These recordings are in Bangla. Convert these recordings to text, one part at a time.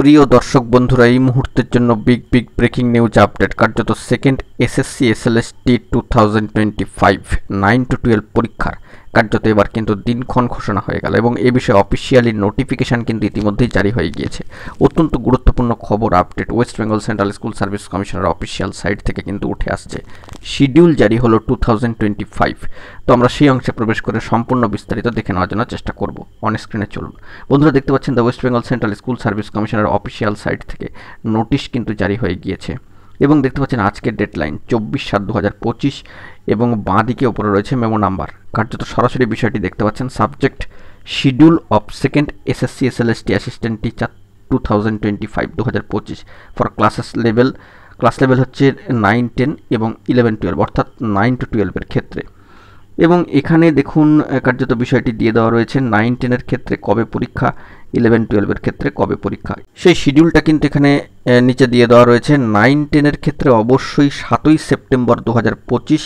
প্রিয় দর্শক বন্ধুরা, এই মুহূর্তের জন্য বিগ ব্রেকিং নিউজ আপডেট। কার্যত সেকেন্ড এসএসসি এসএলএসটি 2025 9 to 12 পরীক্ষার কার্যত এবার কিন্তু দিনক্ষণ ঘোষণা হয়ে গেল এবং এ বিষয়ে অফিসিয়ালি নোটিফিকেশান কিন্তু ইতিমধ্যেই জারি হয়ে গিয়েছে। অত্যন্ত গুরুত্বপূর্ণ খবর update West Bengal central school service কমিশনের অফিসিয়াল সাইট থেকে কিন্তু উঠে আসছে। শিডিউল জারি হলো 2025। তো আমরা সেই অংশে প্রবেশ করে সম্পূর্ণ বিস্তারিত দেখে নেওয়ার জন্য চেষ্টা করব। অন স্ক্রিনে চলুন। বন্ধুরা, দেখতে পাচ্ছেন the West Bengal central school service কমিশনের অফিসিয়াল সাইট থেকে নোটিশ কিন্তু জারি হয়ে গিয়েছে এবং দেখতে পাচ্ছেন আজকের ডেডলাইন 24/7/2025 এবং বাঁ দিকে ওপরে রয়েছে মেমো নাম্বার। কার্যত সরাসরি বিষয়টি দেখতে পাচ্ছেন। Subject schedule of second SSC SLST assistant teacher 2025 for class level হচ্ছে 9, 10 এবং 11, 12 অর্থাৎ 9 to 12 এর ক্ষেত্রে। এবং এখানে দেখুন কার্যত বিষয়টি দিয়ে দেওয়া রয়েছে 9, 10 এর ক্ষেত্রে কবে পরীক্ষা, 11, 12 এর ক্ষেত্রে কবে পরীক্ষা। সেই শিডিউলটা কিন্তু এখানে নিচে দিয়ে দেওয়া রয়েছে। 9, 10 এর ক্ষেত্রে অবশ্যই 7ই সেপ্টেম্বর 2025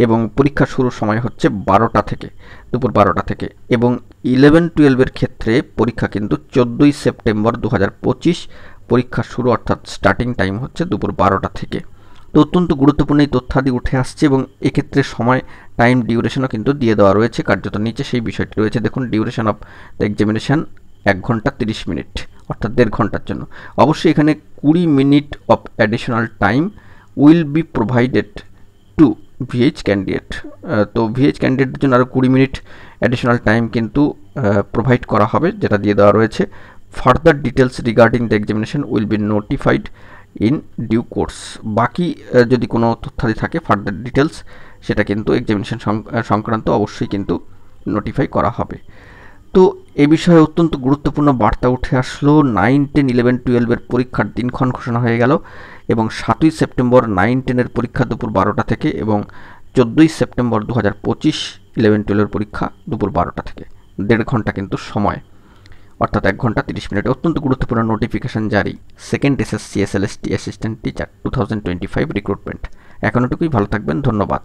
এবং পরীক্ষা শুরুর সময় হচ্ছে 12টা থেকে, দুপুর 12টা থেকে। এবং 11, 12 এর ক্ষেত্রে পরীক্ষা কিন্তু 14ই সেপ্টেম্বর 2025 পরীক্ষা শুরু, অর্থাৎ স্টার্টিং টাইম হচ্ছে দুপুর 12টা থেকে। তো অত্যন্ত গুরুত্বপূর্ণ এই তথ্যাদি উঠে আসছে এবং এক্ষেত্রে সময়, টাইম, ডিউরেশনও কিন্তু দিয়ে দেওয়া রয়েছে। কার্যত নিচে সেই বিষয়টি রয়েছে। দেখুন, ডিউরেশন অফ দ্য এক্সামিনেশান 1 ঘন্টা 30 মিনিট অর্থাৎ 1.5 ঘন্টার জন্য। অবশ্যই এখানে 20 minute of additional time will be provided to VH candidate. তো ভিএইচ ক্যান্ডিডেটের জন্য আরও 20 মিনিট অ্যাডিশনাল টাইম কিন্তু প্রোভাইড করা হবে, যেটা দিয়ে দেওয়া রয়েছে। Further details regarding the examination will be notified in due course. বাকি যদি কোনো তথ্যাদি থাকে ফার্দার ডিটেলস, সেটা কিন্তু এক্সামিনেশন সংক্রান্ত অবশ্যই কিন্তু নোটিফাই করা হবে। তো এ বিষয়ে অত্যন্ত গুরুত্বপূর্ণ বার্তা উঠে আসলো। 9, 10, 11, 12 এর পরীক্ষার দিনক্ষণ ঘোষণা হয়ে গেল এবং 7ই সেপ্টেম্বর 9, 10 এর পরীক্ষা দুপুর 12টা থেকে এবং 14ই সেপ্টেম্বর 2025 11, 12 এর পরীক্ষা দুপুর 12টা থেকে। 1.5 ঘন্টা কিন্তু সময়, অর্থাৎ 1 ঘন্টা 30 মিনিট। অত্যন্ত গুরুত্বপূর্ণ নোটিফিকেশন জারি। Second SSC SLST assistant teacher 2025 recruitment. এখন এটুকুই, ভালো থাকবেন, ধন্যবাদ।